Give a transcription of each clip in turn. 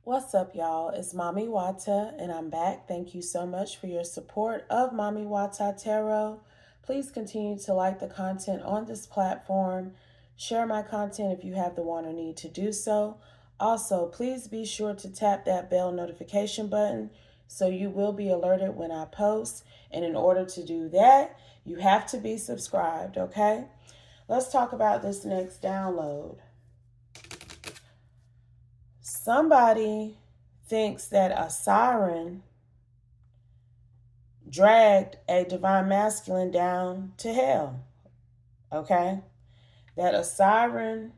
What's up, y'all? It's Mami Wata, and I'm back. Thank you so much for your support of Mami Wata Tarot. Please continue to like the content on this platform. Share my content if you have the want or need to do so. Also, please be sure to tap that bell notification button so you will be alerted when I post. And in order to do that, you have to be subscribed, okay? Let's talk about this next download. Somebody thinks that a siren dragged a divine masculine down to hell. Okay? That a siren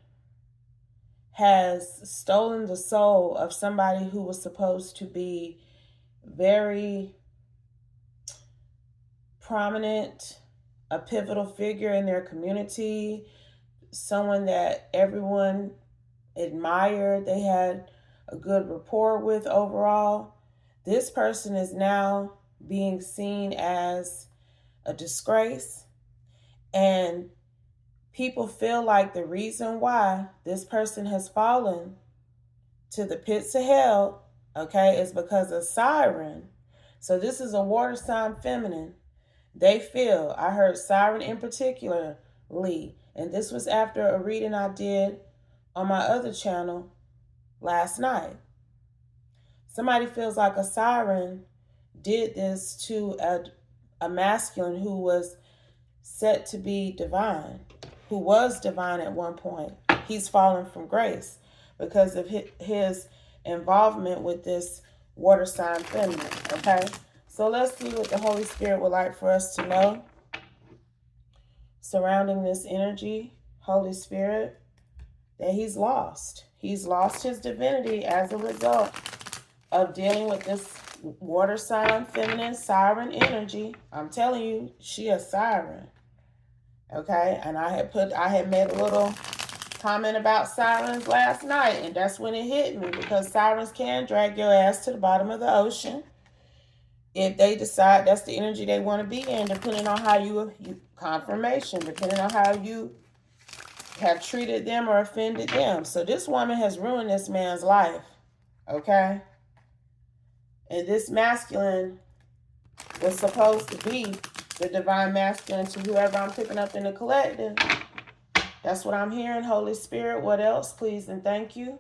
has stolen the soul of somebody who was supposed to be very prominent, a pivotal figure in their community, someone that everyone admired, they had a good rapport with overall. This person is now being seen as a disgrace, and people feel like the reason why this person has fallen to the pits of hell, okay, is because of siren. So this is a water sign feminine. They feel, I heard siren in particularly, and this was after a reading I did on my other channel last night. Somebody feels like a siren did this to a masculine who was set to be divine, who was divine at one point. He's fallen from grace because of his involvement with this water sign feminine, okay? So let's see what the Holy Spirit would like for us to know surrounding this energy, Holy Spirit, that he's lost. He's lost his divinity as a result of dealing with this water sign, feminine, siren energy. I'm telling you, she a siren. Okay, and I had made a little comment about sirens last night, and that's when it hit me, because sirens can drag your ass to the bottom of the ocean if they decide that's the energy they want to be in, depending on how you confirmation, depending on how you have treated them or offended them. So this woman has ruined this man's life, okay? And this masculine was supposed to be the divine masculine to whoever I'm picking up in the collective. That's what I'm hearing, Holy Spirit. What else? Please and thank you.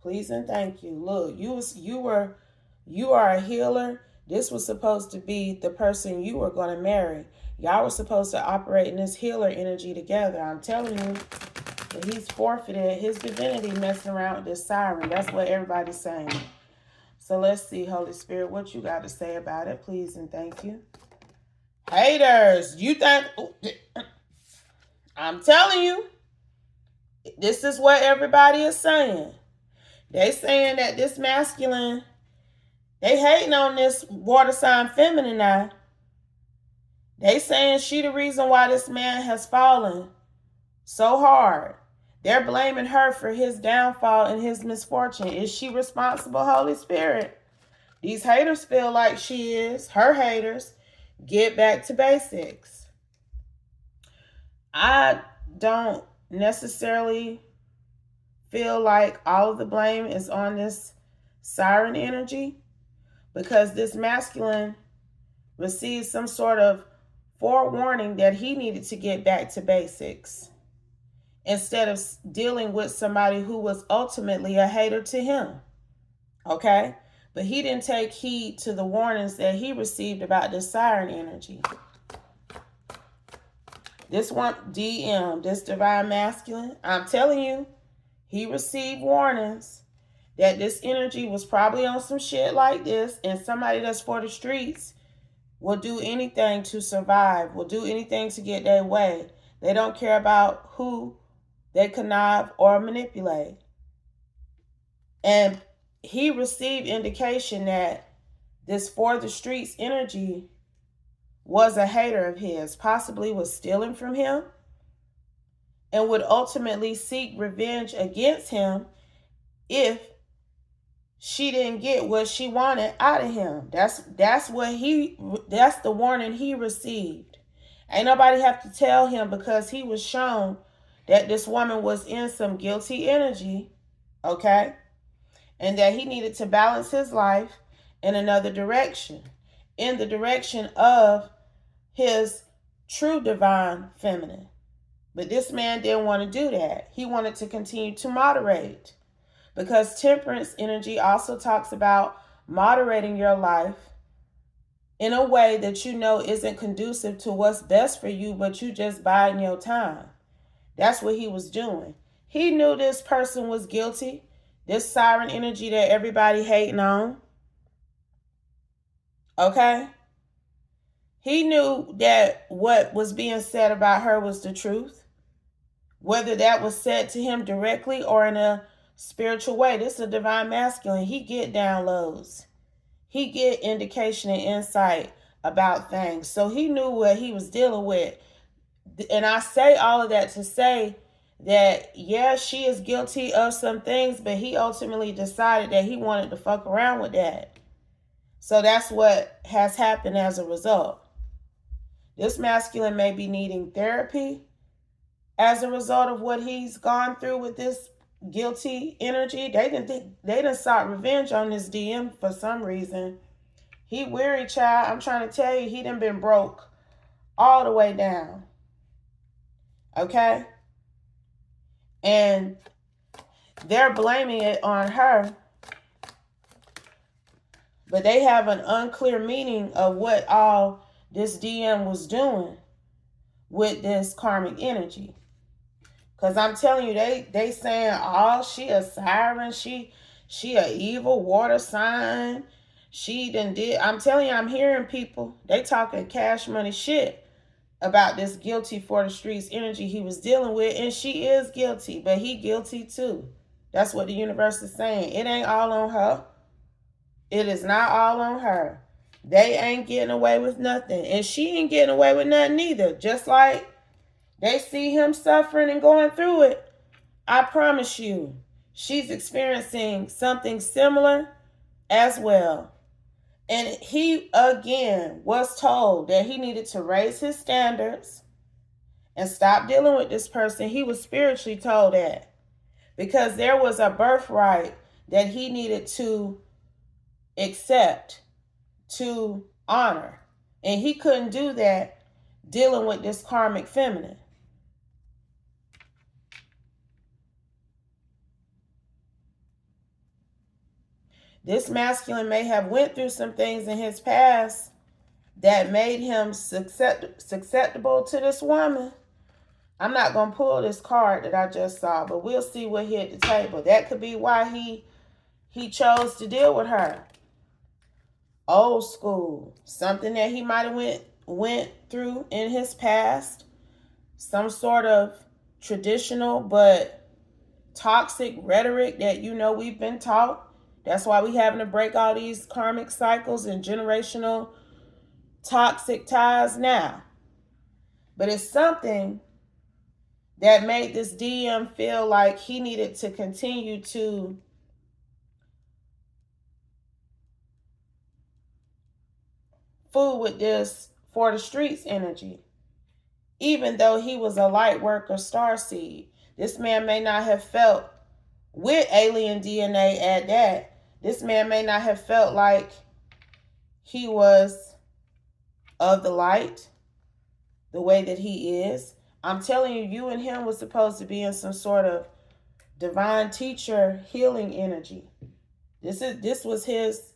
Please and thank you. Look, you are a healer. This was supposed to be the person you were going to marry. Y'all were supposed to operate in this healer energy together. I'm telling you that he's forfeited his divinity messing around with this siren. That's what everybody's saying. So let's see, Holy Spirit, what you got to say about it. Please and thank you. Haters, you think... I'm telling you, this is what everybody is saying. They saying that this masculine, they hating on this water sign feminine now. They saying she the reason why this man has fallen so hard. They're blaming her for his downfall and his misfortune. Is she responsible, Holy Spirit? These haters feel like she is. Her haters. Get back to basics. I don't necessarily feel like all of the blame is on this siren energy, because this masculine received some sort of forewarning that he needed to get back to basics instead of dealing with somebody who was ultimately a hater to him. Okay? But he didn't take heed to the warnings that he received about this siren energy. This one, DM, this divine masculine, I'm telling you, he received warnings that this energy was probably on some shit like this, and somebody that's for the streets will do anything to survive, will do anything to get their way. They don't care about who they connive or manipulate. And he received indication that this for the streets energy was a hater of his, possibly was stealing from him, and would ultimately seek revenge against him if she didn't get what she wanted out of him. That's the warning he received. Ain't nobody have to tell him, because he was shown that this woman was in some guilty energy, okay? and that he needed to balance his life in another direction, in the direction of his true divine feminine. But this man didn't want to do that. He wanted to continue to moderate, because temperance energy also talks about moderating your life in a way that you know isn't conducive to what's best for you, but you just biding your time. That's what he was doing. He knew this person was guilty, this siren energy that everybody hating on. Okay? He knew that what was being said about her was the truth, whether that was said to him directly or in a spiritual way. This is a divine masculine. He get downloads. He get indication and insight about things. So he knew what he was dealing with. And I say all of that to say that, yeah, she is guilty of some things, but he ultimately decided that he wanted to fuck around with that. So that's what has happened as a result. This masculine may be needing therapy as a result of what he's gone through with this guilty energy. They didn't sought revenge on this DM for some reason. He weary, child. I'm trying to tell you, he done been broke all the way down. Okay? And they're blaming it on her, but they have an unclear meaning of what all this DM was doing with this karmic energy. Because I'm telling you, they saying, oh, she a siren, she a evil water sign, she done did. I'm telling you, I'm hearing people, they talking cash money shit about this guilty for the streets energy he was dealing with. And she is guilty, but he guilty too. That's what the universe is saying. It ain't all on her. It is not all on her. They ain't getting away with nothing. And she ain't getting away with nothing either. Just like they see him suffering and going through it, I promise you, she's experiencing something similar as well. And he, again, was told that he needed to raise his standards and stop dealing with this person. He was spiritually told that, because there was a birthright that he needed to accept, to honor. And he couldn't do that dealing with this karmic feminine. This masculine may have went through some things in his past that made him susceptible to this woman. I'm not going to pull this card that I just saw, but we'll see what hit the table. That could be why he chose to deal with her. Old school. Something that he might have went through in his past. Some sort of traditional but toxic rhetoric that, you know, we've been taught. That's why we having to break all these karmic cycles and generational toxic ties now. But it's something that made this DM feel like he needed to continue to fool with this for the streets energy. Even though he was a light worker starseed, this man may not have felt, with alien DNA at that, this man may not have felt like he was of the light the way that he is. I'm telling you, you and him was supposed to be in some sort of divine teacher healing energy. This was his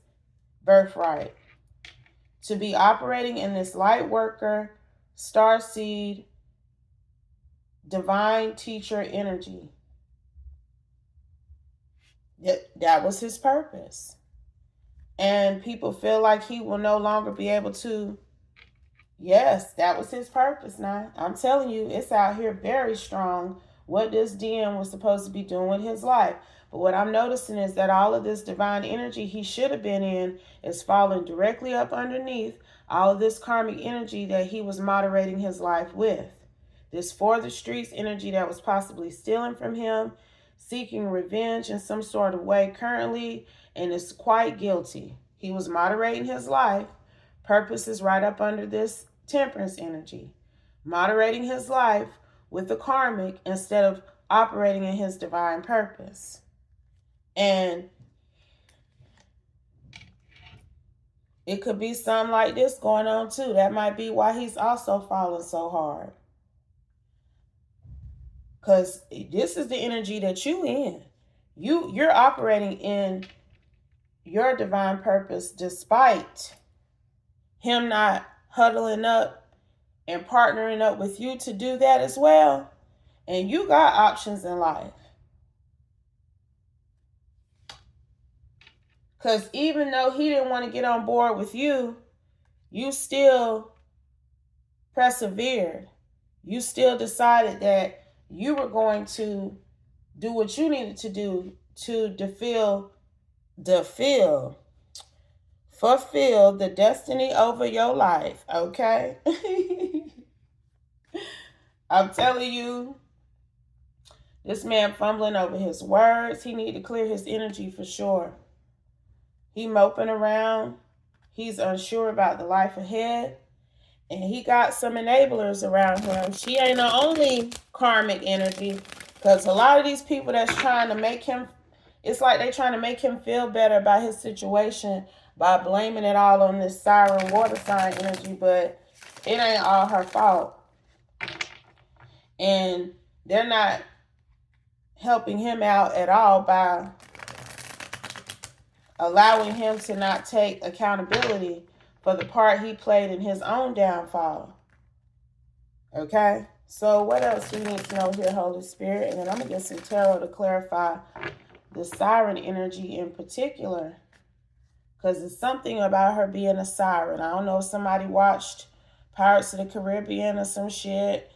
birthright, to be operating in this light worker, starseed, divine teacher energy. That was his purpose. And people feel like he will no longer be able to. Yes, that was his purpose. Now, I'm telling you, it's out here very strong what this DM was supposed to be doing with his life. But what I'm noticing is that all of this divine energy he should have been in is falling directly up underneath all of this karmic energy that he was moderating his life with. This for the streets energy that was possibly stealing from him, seeking revenge in some sort of way currently, and is quite guilty. He was moderating his life. Purpose is right up under this temperance energy. Moderating his life with the karmic instead of operating in his divine purpose. And It could be something like this going on too. That might be why he's also falling so hard. Because this is the energy that you in. You're operating in your divine purpose despite him not huddling up and partnering up with you to do that as well. And you got options in life. Because even though he didn't want to get on board with you, you still persevered. You still decided that you were going to do what you needed to do to fulfill the destiny over your life, okay? I'm telling you, this man fumbling over his words. He need to clear his energy for sure. He moping around. He's unsure about the life ahead. And he got some enablers around him. She ain't the only karmic energy. Because a lot of these people that's trying to make him, it's like they trying to make him feel better about his situation by blaming it all on this siren water sign energy. But it ain't all her fault. And they're not helping him out at all by allowing him to not take accountability for the part he played in his own downfall. Okay? So what else do we need to know here, Holy Spirit? And then I'm going to get some tarot to clarify the siren energy in particular. Because it's something about her being a siren. I don't know if somebody watched Pirates of the Caribbean or some shit.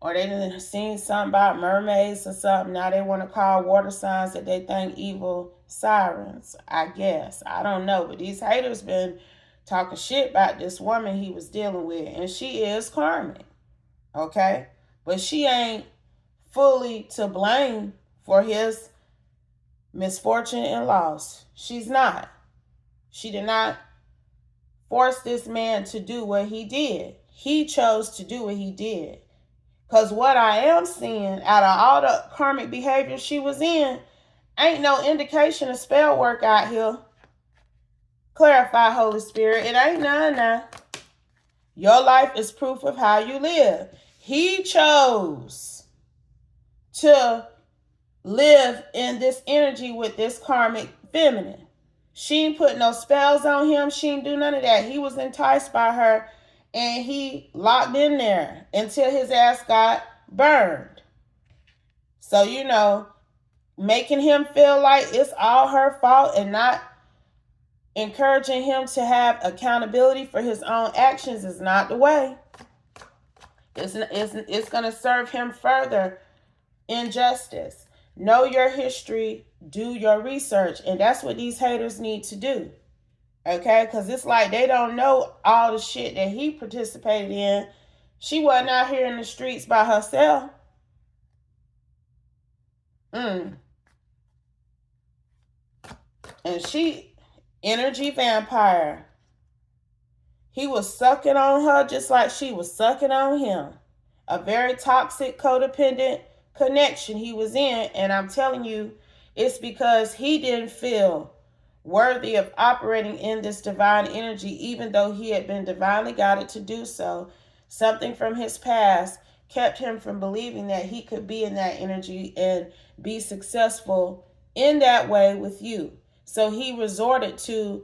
Or they done seen something about mermaids or something. Now they want to call water signs that they think evil sirens, I guess. I don't know. But these haters been talking shit about this woman he was dealing with. And she is karmic. Okay? But she ain't fully to blame for his misfortune and loss. She's not. She did not force this man to do what he did. He chose to do what he did. Because what I am seeing out of all the karmic behavior she was in, ain't no indication of spell work out here. Clarify, Holy Spirit. It ain't none now. Your life is proof of how you live. He chose to live in this energy with this karmic feminine. She ain't put no spells on him. She ain't do none of that. He was enticed by her. And he locked in there until his ass got burned. So, you know, making him feel like it's all her fault and not encouraging him to have accountability for his own actions is not the way. It's going to serve him further injustice. Know your history, do your research. And that's what these haters need to do. Okay, because it's like they don't know all the shit that he participated in. She wasn't out here in the streets by herself. And she, energy vampire. He was sucking on her just like she was sucking on him. A very toxic, codependent connection he was in. And I'm telling you, it's because he didn't feel worthy of operating in this divine energy, even though he had been divinely guided to do so. Something from his past kept him from believing that he could be in that energy and be successful in that way with you. So he resorted to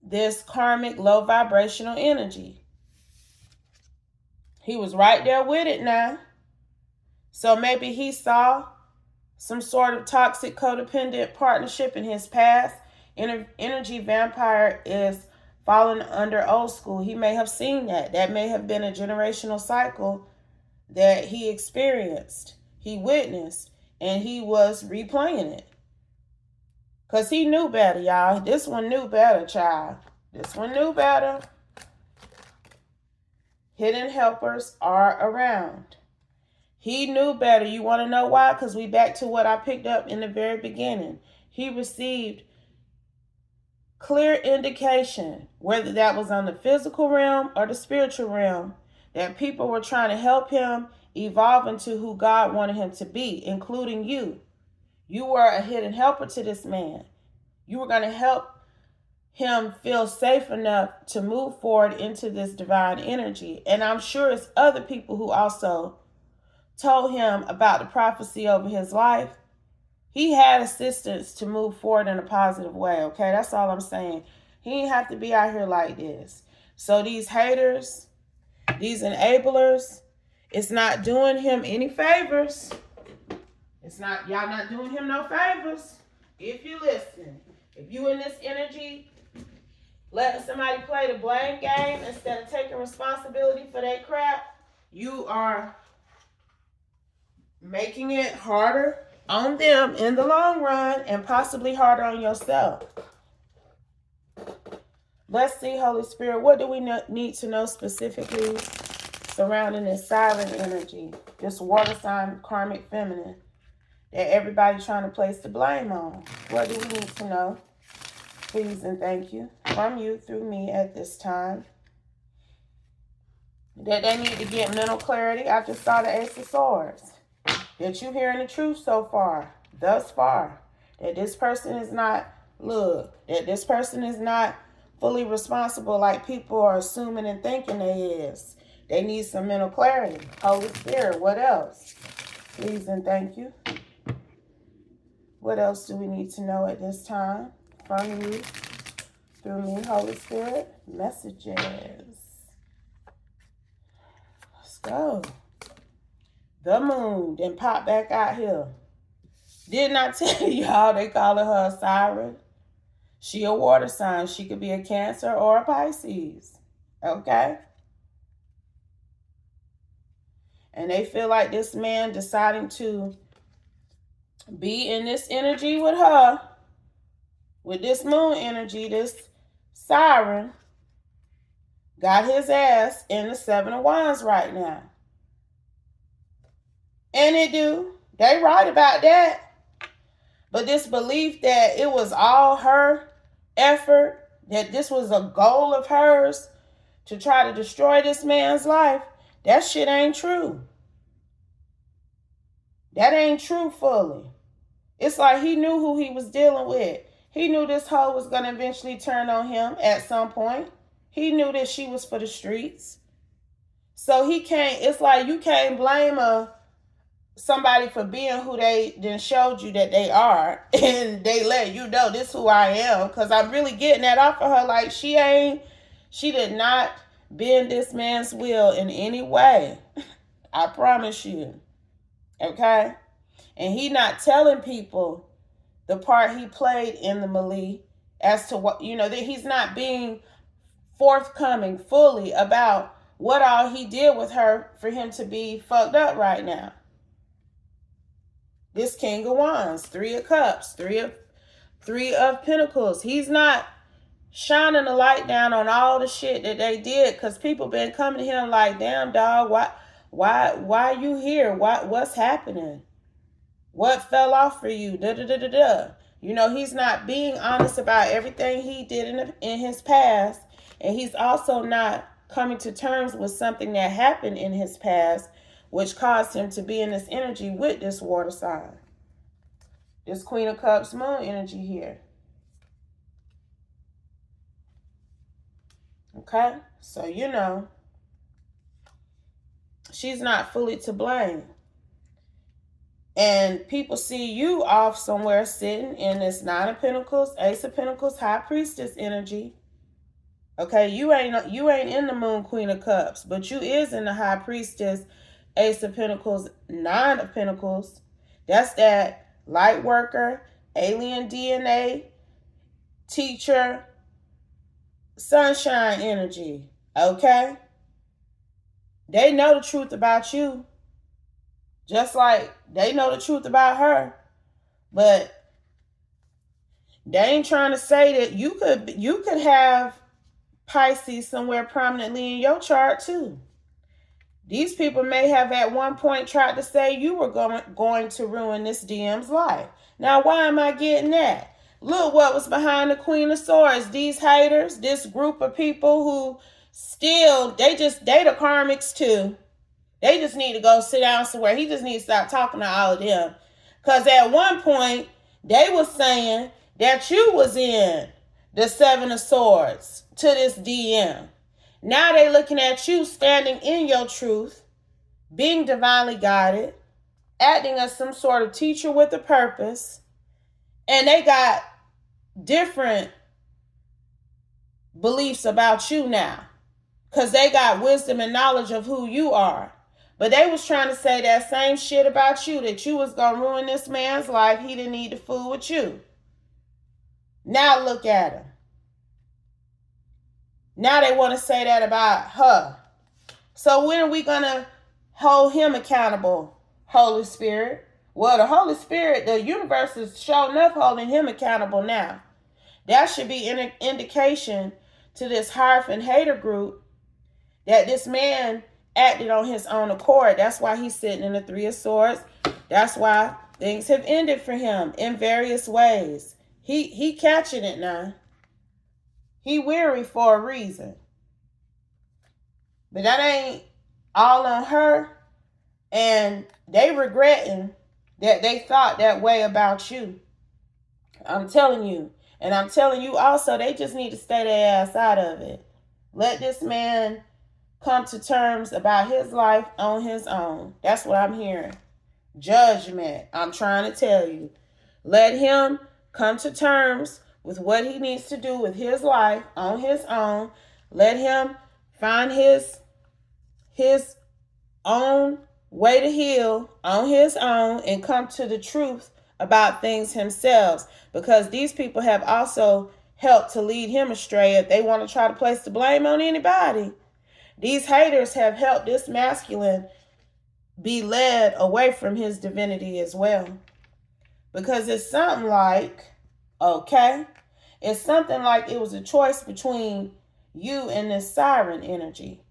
this karmic low vibrational energy. He was right there with it now. So maybe he saw some sort of toxic codependent partnership in his past. Energy vampire is falling under old school. He may have seen that. That may have been a generational cycle that he experienced, he witnessed, and he was replaying it. Because he knew better, y'all. This one knew better, child. This one knew better. Hidden helpers are around. He knew better. You want to know why? Because we back to what I picked up in the very beginning. He received clear indication, whether that was on the physical realm or the spiritual realm, that people were trying to help him evolve into who God wanted him to be, including you. You were a hidden helper to this man. You were going to help him feel safe enough to move forward into this divine energy. And I'm sure it's other people who also told him about the prophecy over his life. He had assistance to move forward in a positive way, okay? That's all I'm saying. He didn't have to be out here like this. So these haters, these enablers, it's not doing him any favors. It's not, y'all not doing him no favors. If you listen, if you in this energy, letting somebody play the blame game instead of taking responsibility for that crap, you are making it harder on them in the long run and possibly harder on yourself. Let's see, Holy Spirit, what do we need to know specifically surrounding this siren energy, this water sign karmic feminine that everybody's trying to place the blame on? What do we need to know? Please and thank you from you through me at this time. That they need to get mental clarity. I just saw the Ace of Swords. That you hearing the truth so far, thus far. That this person is not, that this person is not fully responsible like people are assuming and thinking they is. They need some mental clarity. Holy Spirit, what else? Please and thank you. What else do we need to know at this time? From you, through me, Holy Spirit. Messages. Let's go. The moon then pop back out here. Didn't I tell y'all they calling her a siren? She a water sign. She could be a Cancer or a Pisces. Okay? And they feel like this man deciding to be in this energy with her, with this moon energy, this siren, got his ass in the Seven of Wands right now. And it do. They right about that. But this belief that it was all her effort, that this was a goal of hers to try to destroy this man's life, that shit ain't true. That ain't true fully. It's like he knew who he was dealing with. He knew this hoe was going to eventually turn on him at some point. He knew that she was for the streets. So he can't, it's like you can't blame somebody for being who they then showed you that they are, and they let you know this who I am, because I'm really getting that off of her. Like she did not bend this man's will in any way. I promise you. Okay? And he not telling people the part he played in the melee as to what, that he's not being forthcoming fully about what all he did with her for him to be fucked up right now. This King of Wands, Three of Cups, Three of Pentacles. He's not shining the light down on all the shit that they did, because people been coming to him like, damn dog, why you here? What's happening? What fell off for you? He's not being honest about everything he did in his past, and he's also not coming to terms with something that happened in his past, which caused him to be in this energy with this water sign. This Queen of Cups moon energy here. Okay? So, she's not fully to blame. And people see you off somewhere sitting in this Nine of Pentacles, Ace of Pentacles, High Priestess energy. Okay, you ain't in the Moon Queen of Cups, but you is in the High Priestess, Ace of Pentacles, Nine of Pentacles. That's that light worker, alien DNA, teacher, sunshine energy. Okay? They know the truth about you. Just like they know the truth about her. But they ain't trying to say that you could have Pisces somewhere prominently in your chart too. These people may have at one point tried to say you were going to ruin this DM's life. Now, why am I getting that? Look what was behind the Queen of Swords. These haters, this group of people who still, they the karmics too. They just need to go sit down somewhere. He just needs to stop talking to all of them. Because at one point, they were saying that you was in the Seven of Swords to this DM. Now they looking at you standing in your truth, being divinely guided, acting as some sort of teacher with a purpose, and they got different beliefs about you now because they got wisdom and knowledge of who you are. But they was trying to say that same shit about you, that you was going to ruin this man's life. He didn't need to fool with you. Now look at him. Now they want to say that about her. So when are we going to hold him accountable, Holy Spirit? Well, the Holy Spirit, the universe is showing up holding him accountable now. That should be an indication to this Hierophant hater group that this man acted on his own accord. That's why he's sitting in the Three of Swords. That's why things have ended for him in various ways. He catching it now. He weary for a reason. But that ain't all on her. And they regretting that they thought that way about you. I'm telling you. And I'm telling you also, they just need to stay their ass out of it. Let this man come to terms about his life on his own. That's what I'm hearing. Judgment. I'm trying to tell you. Let him come to terms with what he needs to do with his life on his own. Let him find his own way to heal on his own and come to the truth about things himself, because these people have also helped to lead him astray if they want to try to place the blame on anybody. These haters have helped this masculine be led away from his divinity as well. Because it's something like, it's something like it was a choice between you and this siren energy.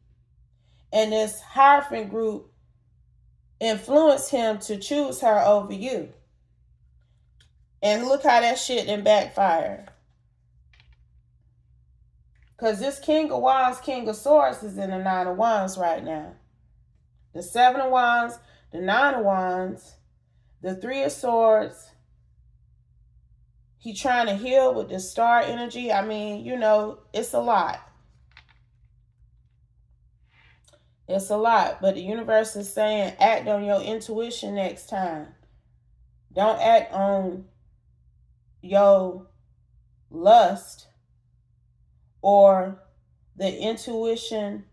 And this Hierophant group influenced him to choose her over you. And look how that shit then backfired. Because this King of Wands, King of Swords is in the Nine of Wands right now. The Seven of Wands, the Nine of Wands, the Three of Swords. He trying to heal with the star energy. I mean, you know, it's a lot. It's a lot. But the universe is saying act on your intuition next time. Don't act on your lust or the intuition,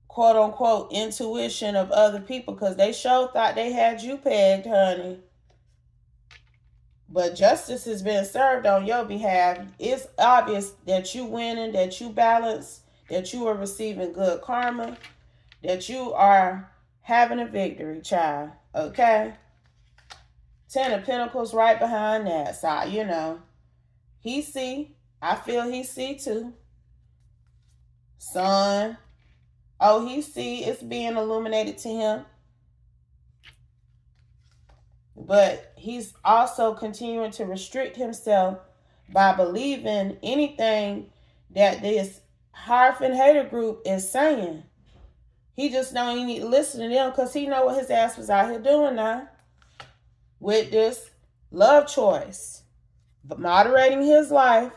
quote unquote, intuition of other people, because they sure thought they had you pegged, honey. But justice has been served on your behalf. It's obvious that you winning, that you balance, that you are receiving good karma, that you are having a victory, child. Okay? Ten of Pentacles right behind that. So, you know, he see. I feel he see too. Sun. Oh, he see it's being illuminated to him. But he's also continuing to restrict himself by believing anything that this Hierophant hater group is saying. He just don't even need to listen to them because he know what his ass was out here doing now. With this love choice. But moderating his life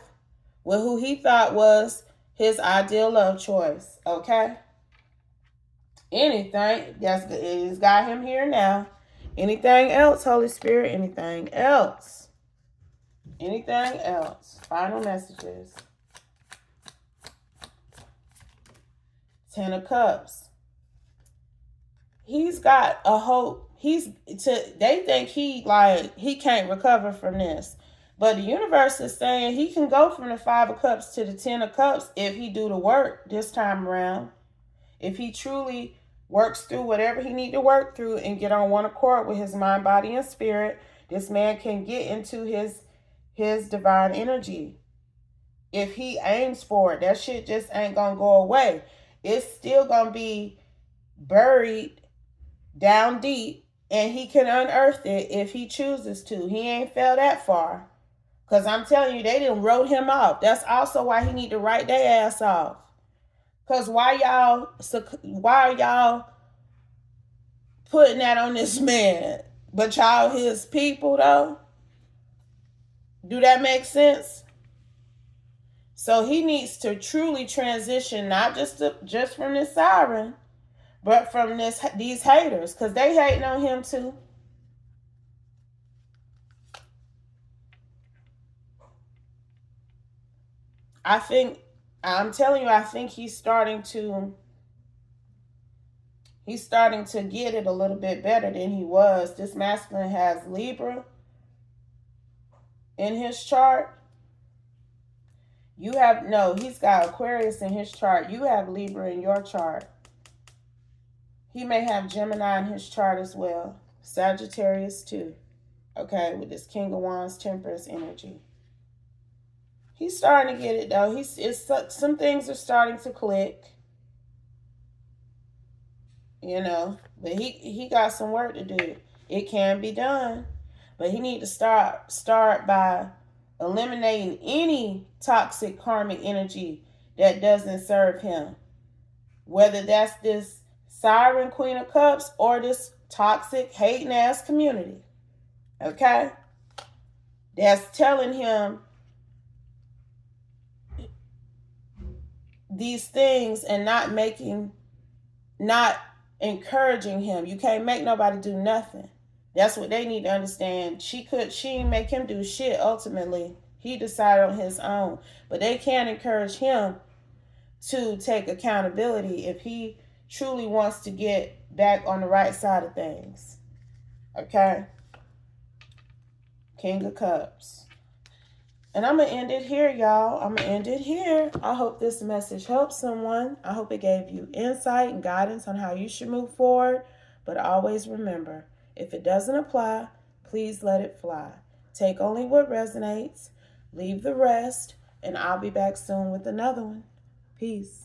with who he thought was his ideal love choice. Okay? Anything. It's got him here now. Anything else, Holy Spirit? Anything else? Anything else? Final messages. Ten of Cups. He's got a hope. They think he can't recover from this. But the universe is saying he can go from the Five of Cups to the Ten of Cups if he do the work this time around. If he truly works through whatever he need to work through and get on one accord with his mind, body, and spirit, this man can get into his divine energy. If he aims for it, that shit just ain't gonna go away. It's still gonna be buried down deep, and he can unearth it if he chooses to. He ain't fell that far. Because I'm telling you, they didn't wrote him off. That's also why he need to write their ass off. Because why are y'all putting that on this man? But y'all his people, though? Do that make sense? So he needs to truly transition, not just from this siren, but from these haters, because they hating on him too. I'm telling you, I think he's starting to get it a little bit better than he was. This masculine has Libra in his chart. You have, no, he's got Aquarius in his chart. You have Libra in your chart. He may have Gemini in his chart as well. Sagittarius too. Okay, with this King of Wands, Temperance energy. He's starting to get it though. Some things are starting to click. You know, but he got some work to do. It can be done, but he need to start by eliminating any toxic karmic energy that doesn't serve him. Whether that's this siren Queen of Cups or this toxic hating ass community. Okay? That's telling him these things and not encouraging him. You can't make nobody do nothing. That's what they need to understand. She didn't make him do shit ultimately. He decided on his own. But they can encourage him to take accountability if he truly wants to get back on the right side of things. Okay? King of Cups. And I'm going to end it here, y'all. I'm going to end it here. I hope this message helped someone. I hope it gave you insight and guidance on how you should move forward. But always remember, if it doesn't apply, please let it fly. Take only what resonates, leave the rest, and I'll be back soon with another one. Peace.